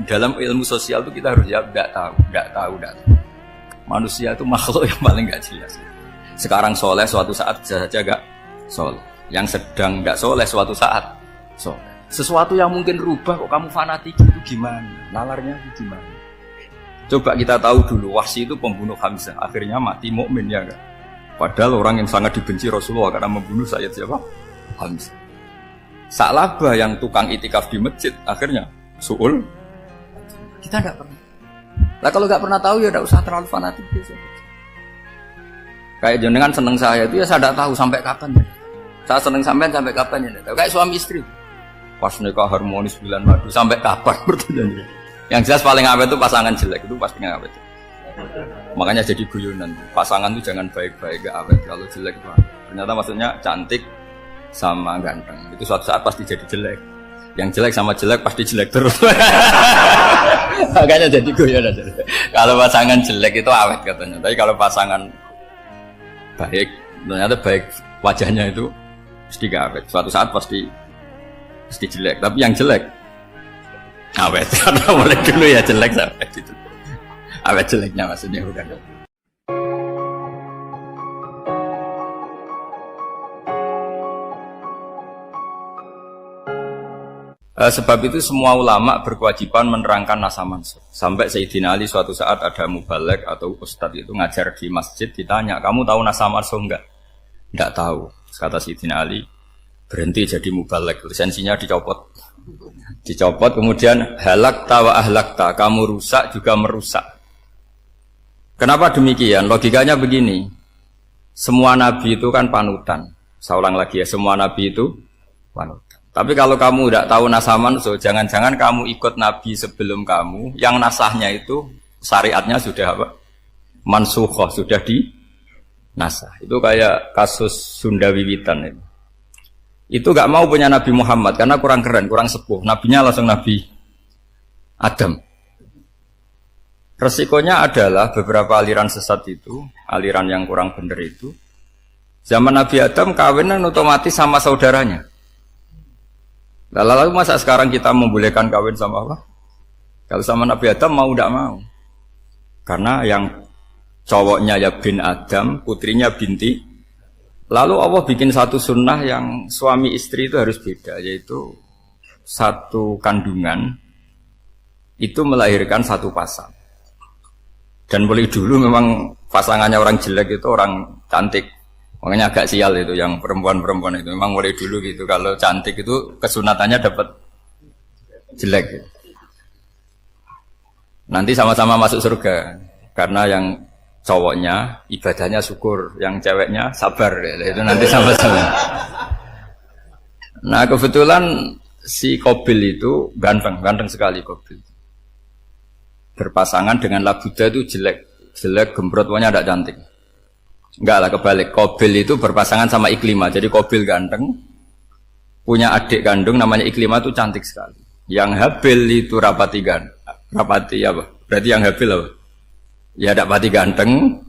Dalam ilmu sosial itu kita harus jawab nggak tahu. Manusia itu makhluk yang paling nggak jelas. Sekarang soleh, suatu saat bisa saja nggak soleh. Yang sedang nggak soleh, suatu saat soleh. Sesuatu yang mungkin rubah kok kamu fanatik itu gimana? Nalarnya itu gimana? Coba kita tahu dulu, Wahsy itu pembunuh Hamzah, akhirnya mati mukmin ya enggak? Padahal orang yang sangat dibenci Rasulullah karena membunuh Sayyid siapa? Hamzah. Sa'labah yang tukang itikaf di masjid, akhirnya su'ul. Kita enggak pernah. Lah kalau enggak pernah tahu ya enggak usah terlalu fanatik biasa. Kayak jenengan seneng saya itu ya saya enggak tahu sampai kapan ya. Saya seneng sampean sampai kapan ya enggak tahu. Kayak suami istri. Pas nikah harmonis bulan madu sampai kapan bertanya. Yang jelas paling awet itu pasangan jelek itu pasti awet. Makanya jadi guyonan. Pasangan itu jangan baik-baik gak awet, kalau jelek itu. Ternyata maksudnya cantik sama ganteng. Itu suatu saat pasti jadi jelek. Yang jelek sama jelek pasti jelek terus. Makanya jadi guyonan. Kalau pasangan jelek itu awet katanya. Tapi kalau pasangan baik, ternyata baik wajahnya itu pasti gak awet. Suatu saat pasti jelek. Tapi yang jelek awet, karena mulai dulu ya jelek sampai gitu. Awet jeleknya maksudnya bukan. Sebab itu semua ulama berkewajiban menerangkan nasa mansukh. Sampai Sayyidina Ali suatu saat ada mubalek atau ustadz itu ngajar di masjid, ditanya, kamu tahu nasa mansukh enggak? Enggak tahu. Kata Sayyidina Ali, berhenti jadi mubalek, lisensinya dicopot. Kemudian halakta wa ahlakta, kamu rusak juga merusak. Kenapa demikian? Logikanya begini, semua nabi itu kan panutan. Saya ulang lagi ya, semua nabi itu panutan. Tapi kalau kamu tidak tahu nasa mansukh, jangan-jangan kamu ikut nabi sebelum kamu yang nasahnya itu syariatnya sudah apa? Mansukhoh, sudah di nasah. Itu kayak kasus Sunda Wiwitan itu. Itu gak mau punya Nabi Muhammad karena kurang keren, kurang sepuh. Nabinya langsung Nabi Adam. Resikonya adalah beberapa aliran sesat itu, aliran yang kurang benar itu, zaman Nabi Adam kawinan otomatis sama saudaranya. Lalu masa sekarang kita membolehkan kawin sama apa? Kalau sama Nabi Adam mau tidak mau. Karena yang cowoknya ya bin Adam, putrinya binti. Lalu Allah bikin satu sunnah yang suami istri itu harus beda, yaitu satu kandungan itu melahirkan satu pasang. Dan mulai dulu memang pasangannya orang jelek itu orang cantik. Makanya agak sial itu yang perempuan-perempuan itu. Memang mulai dulu gitu, kalau cantik itu kesunatannya dapat jelek. Nanti sama-sama masuk surga. Karena yang cowoknya ibadahnya syukur, yang ceweknya sabar, itu nanti sama-sama. Nah kebetulan si Qabil itu ganteng sekali Qabil. Berpasangan dengan Labuda itu jelek gembrot, pokoknya tidak cantik. Enggak lah, kebalik. Qabil itu berpasangan sama Iklimah. Jadi Qabil ganteng, punya adik kandung namanya Iklimah itu cantik sekali. Yang Habil itu rapati apa? Berarti yang Habil apa? Ya dapati ganteng,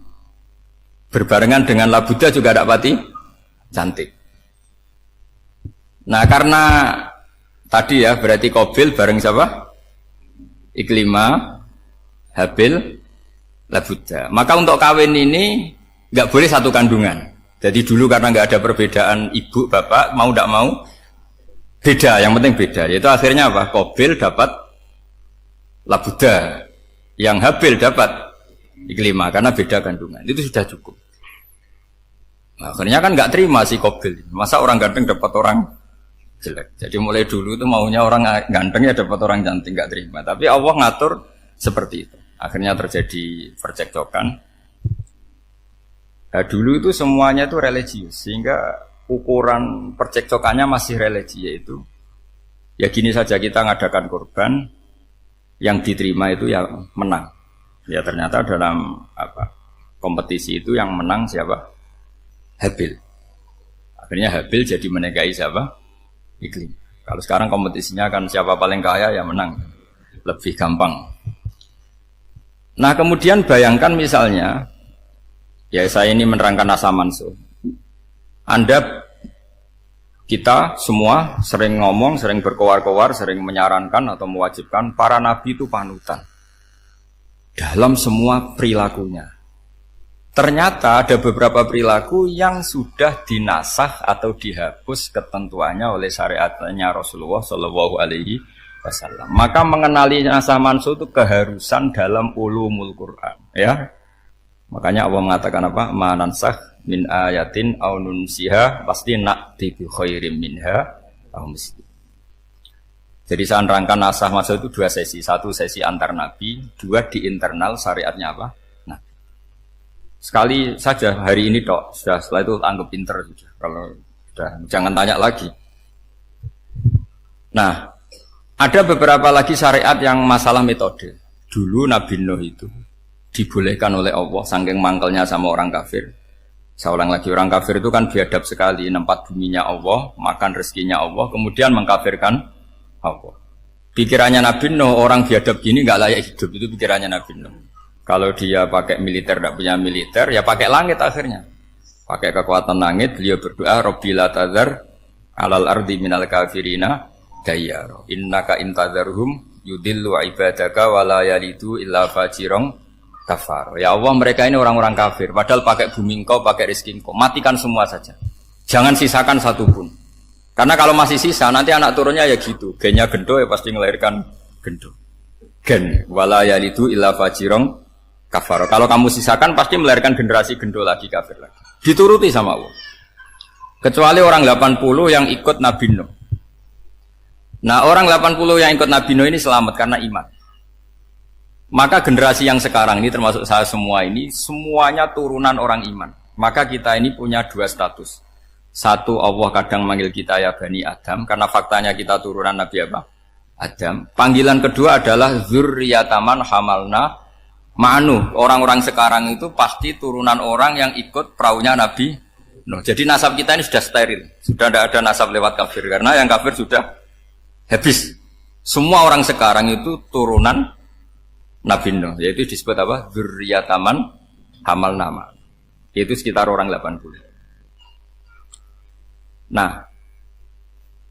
berbarengan dengan Labuda juga dapati cantik. Nah karena tadi ya berarti Qabil bareng siapa? Iklimah, Habil, Labuda. Maka untuk kawin ini nggak boleh satu kandungan. Jadi dulu karena nggak ada perbedaan ibu bapak, mau tidak mau beda. Yang penting beda. Yaitu akhirnya apa? Qabil dapat Labuda, yang Habil dapat Iklimah karena beda kandungan. Itu sudah cukup. Nah, akhirnya kan nggak terima si Qabil. Masa orang ganteng dapat orang jelek. Jadi mulai dulu itu maunya orang ganteng ya dapat orang cantik, nggak terima. Tapi Allah ngatur seperti itu. Akhirnya terjadi percekcokan. Nah, dulu itu semuanya itu religius, sehingga ukuran percekcokannya masih religi, yaitu ya gini saja, kita ngadakan kurban, yang diterima itu yang menang. Ya ternyata dalam kompetisi itu yang menang siapa? Habil. Akhirnya Habil jadi menikahi siapa? Iklim. Kalau sekarang kompetisinya kan siapa paling kaya ya menang, lebih gampang. Nah kemudian bayangkan misalnya, ya saya ini menerangkan nasa mansukh. Anda Kita semua sering ngomong, sering berkoar-koar, sering menyarankan atau mewajibkan para nabi itu panutan dalam semua perilakunya. Ternyata ada beberapa perilaku yang sudah dinasah atau dihapus ketentuannya oleh syariatnya Rasulullah Shallallahu Alaihi Wasallam. Maka mengenali nasah mansuh itu keharusan dalam ulumul Quran. Ya, makanya Allah mengatakan apa? Manansah min ayatin au nunsiha pasti na'ti bi khairim minha au misli. Jadi saya nerangkan nasah mansuh itu dua sesi. Satu sesi antar nabi, dua di internal syariatnya apa? Sekali saja hari ini tok, sudah setelah itu anggap pinter sudah. Kalau sudah jangan tanya lagi. Nah, ada beberapa lagi syariat yang masalah metode. Dulu Nabi Nuh itu dibolehkan oleh Allah saking mangkelnya sama orang kafir. Saya ulang lagi, orang kafir itu kan biadab sekali, nempat buminya Allah, makan rezekinya Allah, kemudian mengkafirkan Allah. Pikirannya Nabi Nuh, orang biadab gini nggak layak hidup, itu pikirannya Nabi Nuh. Kalau dia pakai militer, tidak punya militer, ya pakai langit akhirnya. Pakai kekuatan langit, beliau berdoa, Rabbi la tadhar alal ardi minal kafirina dayyara. Innaka intadharhum yudillu ibadaka wa la yalidu illa fajirong kafar. Ya Allah, mereka ini orang-orang kafir. Padahal pakai bumi engkau, pakai rezeki engkau. Matikan semua saja. Jangan sisakan satu pun. Karena kalau masih sisa, nanti anak turunnya ya gitu. Gennya gendo ya pasti melahirkan gendo. Gen. Wa la yalidu illa fajirong kafar. Kalau kamu sisakan pasti melahirkan generasi gendo lagi, kafir lagi. Dituruti sama Allah. Kecuali orang 80 yang ikut Nabi Nuh. Nah, orang 80 yang ikut Nabi Nuh ini selamat karena iman. Maka generasi yang sekarang ini termasuk saya semua ini semuanya turunan orang iman. Maka kita ini punya dua status. Satu, Allah kadang manggil kita ya Bani Adam karena faktanya kita turunan Nabi apa? Adam. Panggilan kedua adalah dzurriyyataman hamalna Ma'anu, orang-orang sekarang itu pasti turunan orang yang ikut perahunya Nabi Nuh. Jadi nasab kita ini sudah steril. Sudah tidak ada nasab lewat kafir. Karena yang kafir sudah habis. Semua orang sekarang itu turunan Nabi Nuh. Yaitu disebut apa? Dzurriyyataman hamal nama. Yaitu sekitar orang 80. Nah,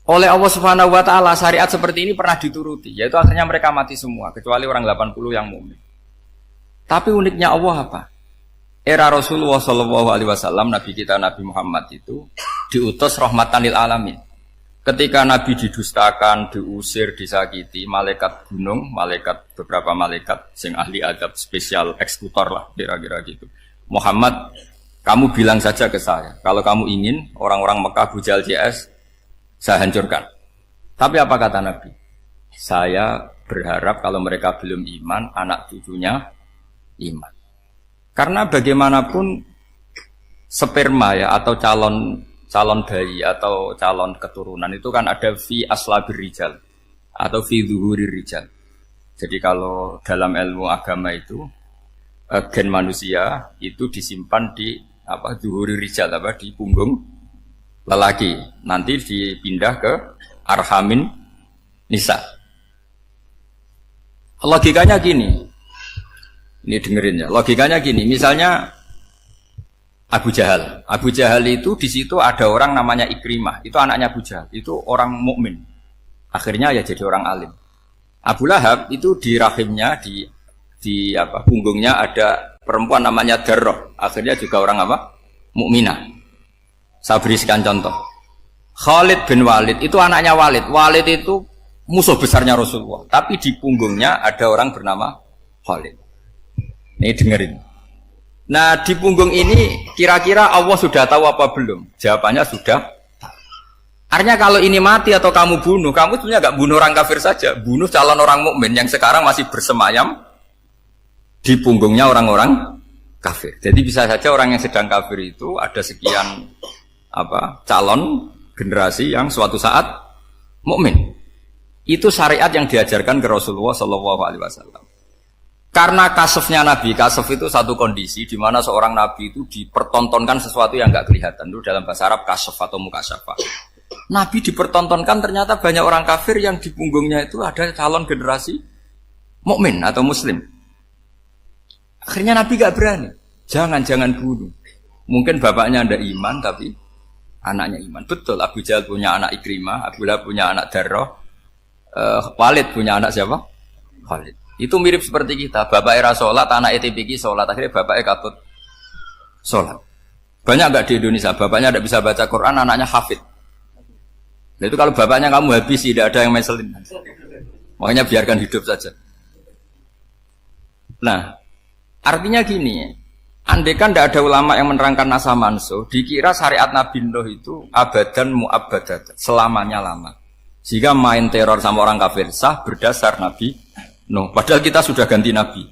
oleh Allah Subhanahu wa Ta'ala syariat seperti ini pernah dituruti. Yaitu akhirnya mereka mati semua. Kecuali orang 80 yang mukmin. Tapi uniknya Allah apa? Era Rasulullah Shallallahu Alaihi Wasallam, Nabi kita Nabi Muhammad itu diutus rahmatan lil alamin. Ketika Nabi didustakan, diusir, disakiti, malaikat gunung, beberapa malaikat, sing ahli adab spesial eksekutor lah, kira-kira gitu. Muhammad, kamu bilang saja ke saya, kalau kamu ingin orang-orang Mekah bujal JS, saya hancurkan. Tapi apa kata Nabi? Saya berharap kalau mereka belum iman, anak cucunya iman. Karena bagaimanapun sperma ya atau calon bayi atau calon keturunan itu kan ada fi aslabir rijal atau fi zuhurir rijal. Jadi kalau dalam ilmu agama itu gen manusia itu disimpan di apa zuhurir rijal apa di punggung lelaki. Nanti dipindah ke arhamin nisa. Logikanya gini. Ini dengerin ya. Logikanya gini, misalnya Abu Jahal. Abu Jahal itu di situ ada orang namanya Ikrimah. Itu anaknya Abu Jahal. Itu orang mukmin. Akhirnya ya jadi orang alim. Abu Lahab itu di rahimnya di punggungnya ada perempuan namanya Darroh. Akhirnya juga orang apa? Mukminah. Saya berikan contoh. Khalid bin Walid itu anaknya Walid. Walid itu musuh besarnya Rasulullah. Tapi di punggungnya ada orang bernama Khalid. Ini dengerin. Nah di punggung ini kira-kira Allah sudah tahu apa belum? Jawabannya sudah. Artinya kalau ini mati atau kamu bunuh, kamu sebenarnya nggak bunuh orang kafir saja, bunuh calon orang mukmin yang sekarang masih bersemayam di punggungnya orang-orang kafir. Jadi bisa saja orang yang sedang kafir itu ada sekian calon generasi yang suatu saat mukmin. Itu syariat yang diajarkan ke Rasulullah Shallallahu Alaihi Wasallam. Karena kasefnya Nabi, kasef itu satu kondisi di mana seorang Nabi itu dipertontonkan sesuatu yang nggak kelihatan. Itu dalam bahasa Arab kasef atau mukasyafa. Nabi dipertontonkan ternyata banyak orang kafir yang di punggungnya itu ada calon generasi mukmin atau muslim. Akhirnya Nabi gak berani. Jangan bunuh. Mungkin bapaknya ada iman tapi anaknya iman. Betul, Abu Jahal punya anak Ikrimah, Abu Lahab punya anak Darrah, Walid punya anak siapa? Khalid. Itu mirip seperti kita. Bapak era sholat, anak ETPK sholat, akhirnya bapaknya katut sholat. Banyak nggak di Indonesia? Bapaknya tidak bisa baca Quran, anaknya hafid. Nah, itu kalau bapaknya kamu habis, tidak ada yang meselin. Makanya biarkan hidup saja. Nah, artinya gini, andai kan tidak ada ulama yang menerangkan nasa mansuh, dikira syariat Nabi Nuh itu abadan mu'abbadat, selamanya lama. Sehingga main teror sama orang kafir sah berdasar Nabi Nuh. Padahal kita sudah ganti Nabi.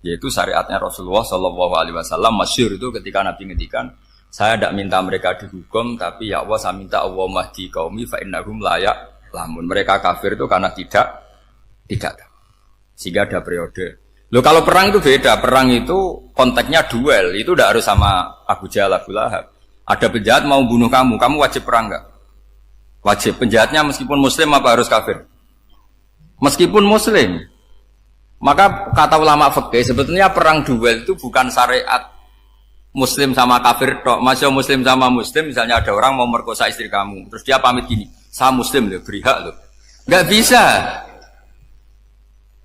Yaitu syariatnya Rasulullah SAW masyhur itu ketika Nabi ngendikan, saya tidak minta mereka dihukum, tapi ya Allah saya minta Allah mahdi qaumi fa innahum layak lamun. Mereka kafir itu karena tidak. Sehingga ada periode. Loh kalau perang itu beda. Perang itu konteksnya duel. Itu tidak harus sama Abu Jahal, Abu Lahab. Ada penjahat mau bunuh kamu wajib perang enggak? Wajib. Penjahatnya meskipun muslim apa harus kafir? Meskipun muslim. Maka kata ulama fikih sebetulnya perang duel itu bukan syariat muslim sama kafir tok. Masih muslim sama muslim, misalnya ada orang mau merkosa istri kamu, terus dia pamit gini, saya muslim loh, beri hak loh. Enggak bisa.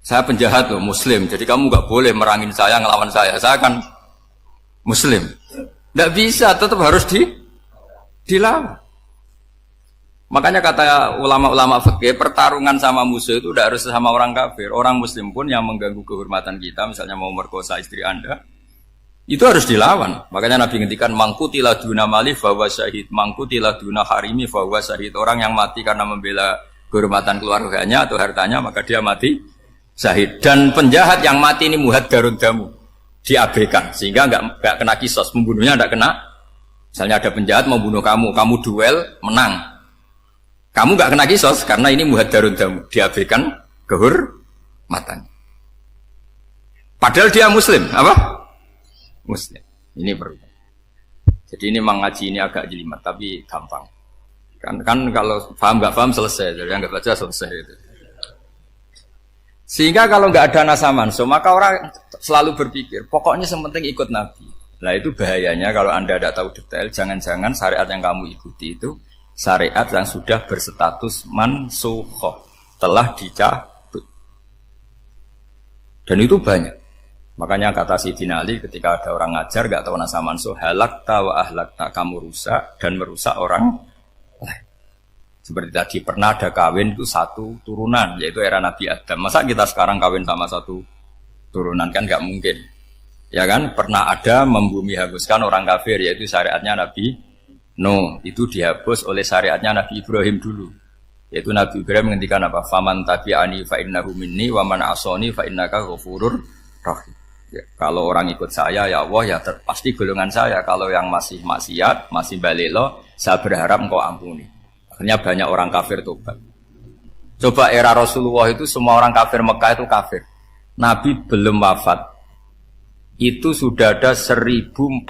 Saya penjahat loh, muslim. Jadi kamu enggak boleh merangin saya, ngelawan saya. Saya kan muslim. Enggak bisa, tetap harus dilawan. Makanya kata ulama-ulama fikih, pertarungan sama musuh itu tidak harus sama orang kafir. Orang muslim pun yang mengganggu kehormatan kita, misalnya mau merkosa istri Anda, itu harus dilawan. Makanya Nabi ngendikan mangkutila duna mali fahuwa syahid, mangkutila duna harimi fahuwa syahid. Orang yang mati karena membela kehormatan keluarganya atau hartanya, maka dia mati syahid. Dan penjahat yang mati ini muhaddarun damu, diabaikan sehingga enggak kena kisos, membunuhnya enggak kena. Misalnya ada penjahat mau bunuh kamu duel, menang. Kamu enggak kena kisos karena ini muhaddarun damu, diabaikan kehormatan. Padahal dia muslim, apa? Muslim. Ini perlu. Jadi ini mengaji ini agak jelimet tapi gampang. Kan kalau paham enggak paham selesai, jadi enggak baca selesai itu. Sehingga kalau enggak ada nasa mansuh, maka orang selalu berpikir, pokoknya yang penting ikut Nabi. Nah itu bahayanya kalau Anda tidak tahu detail, jangan-jangan syariat yang kamu ikuti itu syariat yang sudah berstatus mansukhoh, telah dicabut. Dan itu banyak. Makanya kata Sayyidina Ali ketika ada orang ngajar gak tahu nasa mansuh, halakta wa ahlakta, kamu rusak dan merusak orang lain. Seperti tadi pernah ada kawin itu satu turunan, yaitu era Nabi Adam. Masa kita sekarang kawin sama satu turunan, kan gak mungkin. Ya kan, pernah ada membumi hanguskan orang kafir, yaitu syariatnya Nabi Nuh, itu dihapus oleh syariatnya Nabi Ibrahim dulu. Yaitu Nabi Ibrahim menghentikan apa? Faman tabi'ani fa innahu minni wa man asani fa innaka ghafurur rahim. Ya, kalau orang ikut saya ya Allah ya pasti golongan saya. Kalau yang masih maksiat, masih balelo, saya berharap engkau ampuni. Akhirnya banyak orang kafir tobat. Coba era Rasulullah itu semua orang kafir Mekah itu kafir. Nabi belum wafat. Itu sudah ada 114.000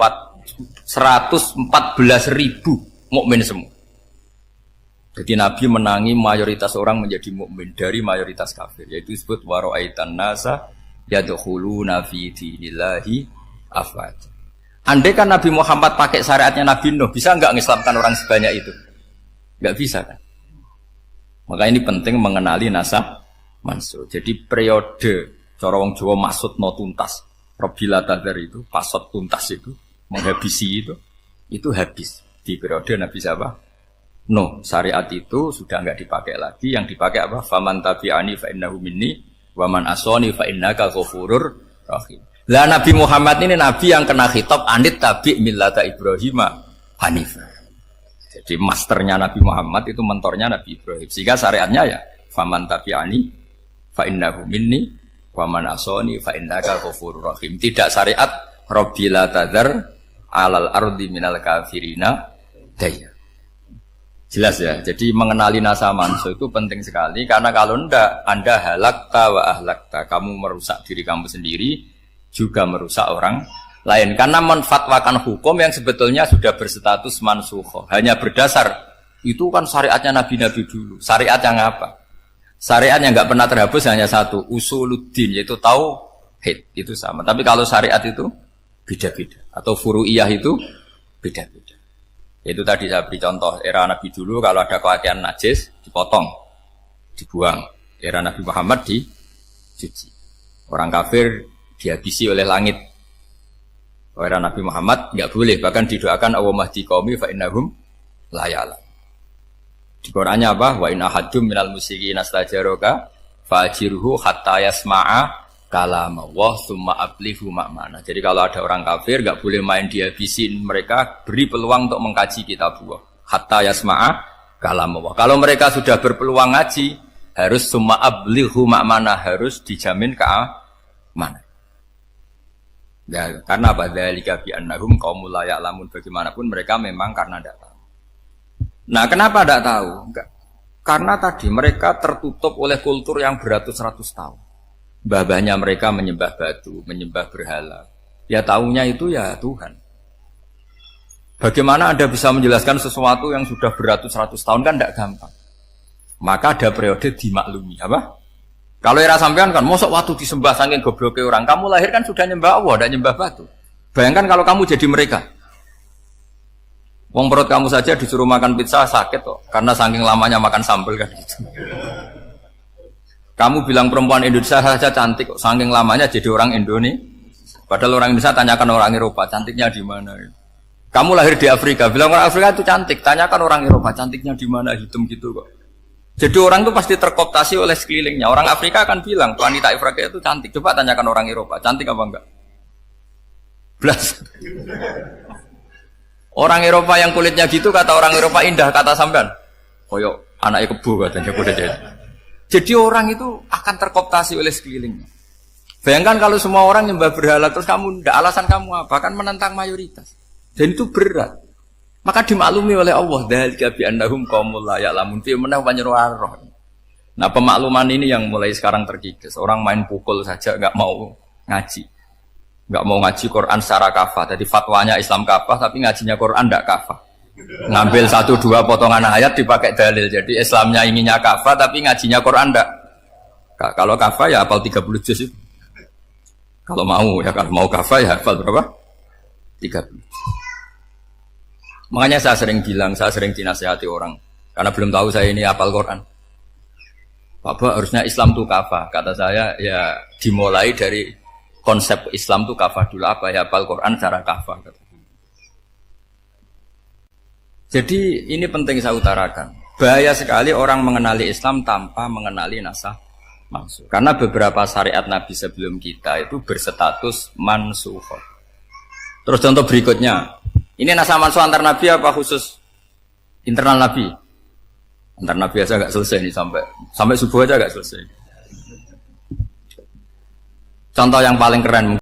mukmin semua. Jadi Nabi menangi mayoritas orang menjadi mukmin dari mayoritas kafir, yaitu disebut wara'aitan nasa yadkhuluna fi dinillahi afwaj. Andai kan Nabi Muhammad pakai syariatnya Nabi Nuh, bisa enggak mengislamkan orang sebanyak itu? Enggak bisa kan? Maka ini penting mengenali nasa mansuh. Jadi periode cara wong Jawa maksud no tuntas. Robila tadar itu, pasot tuntas itu, menghabisi itu habis di periode Nabi siapa? No, syariat itu sudah enggak dipakai lagi. Yang dipakai apa? Faman tabi'ani fa innahu minni wa man asani fa innaka ghafurur rahim. Lah Nabi Muhammad ini nabi yang kena khitab anit tabi' millata Ibrahim hanifah. Jadi masternya Nabi Muhammad itu mentornya Nabi Ibrahim. Sehingga syariatnya ya faman tabi'ani fa innahu minni wa man asani fa innaka ghafurur rahim. Tidak syariat Rabbila tadzar alal ardi minal kafirina daya. Jelas ya. Jadi mengenali nasa mansuh itu penting sekali karena kalau ndak Anda halakta wa ahlakta, kamu merusak diri kamu sendiri juga merusak orang lain karena menfatwakan hukum yang sebetulnya sudah berstatus mansukh. Hanya berdasar itu kan syariatnya nabi-nabi dulu. Syariat yang apa? Syariat yang enggak pernah terhapus hanya satu, usuluddin, yaitu tauhid, itu sama. Tapi kalau syariat itu beda-beda atau furu'iyah itu beda-beda. Itu tadi saya beri contoh, era Nabi dulu kalau ada pakaian najis, dipotong, dibuang. Era Nabi Muhammad dicuci. Orang kafir dihabisi oleh langit. Era Nabi Muhammad nggak boleh, bahkan didoakan Allahumma hdi qaumi fa innahum la ya'lamun. Di Qur'annya apa? Wa in ahadum minal musyrikin astajaraka fa'jirhu hatta yasma'a kalam Allah tsumma ablihu ma'mana. Jadi kalau ada orang kafir enggak boleh main dihabisin, mereka beri peluang untuk mengkaji kitabullah hatta yasma'a kalam Allah. Kalau mereka sudah berpeluang ngaji, harus tsumma ablihu ma'mana, harus dijamin keamanan. Ya, karena apa? Dzalika bi annahum qaumul la ya'lamun. Bagaimanapun mereka memang karena tidak tahu. Nah, kenapa tidak tahu? Enggak. Karena tadi mereka tertutup oleh kultur yang beratus-ratus tahun. Mbah-mbahnya mereka menyembah batu, menyembah berhala. Ya tahunya itu ya Tuhan. Bagaimana Anda bisa menjelaskan sesuatu yang sudah beratus-ratus tahun kan tidak gampang. Maka ada periode dimaklumi. Apa? Kalau era sampean kan, mosok waktu disembah saking gobloknya orang. Kamu lahir kan sudah nyembah Allah, tidak nyembah batu. Bayangkan kalau kamu jadi mereka. Wong perut kamu saja disuruh makan pizza sakit kok, karena saking lamanya makan sambal kan gitu. Kamu bilang perempuan Indonesia saja cantik kok, saking lamanya jadi orang Indonesia. Padahal orang Indonesia tanyakan orang Eropa, cantiknya di mana? Kamu lahir di Afrika, bilang orang Afrika itu cantik, tanyakan orang Eropa, cantiknya di mana? Hitam gitu kok. Jadi orang itu pasti terkooptasi oleh sekelilingnya. Orang Afrika akan bilang wanita Afrika itu cantik. Coba tanyakan orang Eropa, cantik apa enggak? Blas. Orang Eropa yang kulitnya gitu kata orang Eropa indah, kata sampean koyok anaknya kebo katanya kuda jadi. Jadi orang itu akan terkooptasi oleh sekelilingnya. Bayangkan kalau semua orang nyembah berhala terus kamu ndak, alasan kamu apa? Kan menentang mayoritas. Dan itu berat. Maka dimaklumi oleh Allah, dzalika bi annahum qaumul la ya'lamun fi manah panyeruarah. Nah, pemakluman ini yang mulai sekarang terkikis. Orang main pukul saja enggak mau ngaji. Enggak mau ngaji Quran secara kafah. Jadi fatwanya Islam kafah tapi ngajinya Quran enggak kafah. Ngambil 1-2 potongan ayat dipakai dalil. Jadi Islamnya inginnya kafah tapi ngajinya Quran enggak. Kalau kafah ya hafal 30 juz itu. Kalau mau ya, kalau mau kafah ya hafal berapa? 30. Makanya saya sering bilang, saya sering dinasihati orang karena belum tahu saya ini hafal Quran. Bapak harusnya Islam itu kafah. Kata saya ya dimulai dari konsep Islam itu kafah dulu, apa ya hafal Quran secara kafah. Jadi ini penting saya utarakan. Bahaya sekali orang mengenali Islam tanpa mengenali nasah mansukh. Karena beberapa syariat Nabi sebelum kita itu berstatus mansukh. Terus contoh berikutnya, ini nasah mansukh antar Nabi apa khusus internal Nabi? Antar Nabi aja agak selesai nih sampai subuh aja agak selesai. Contoh yang paling keren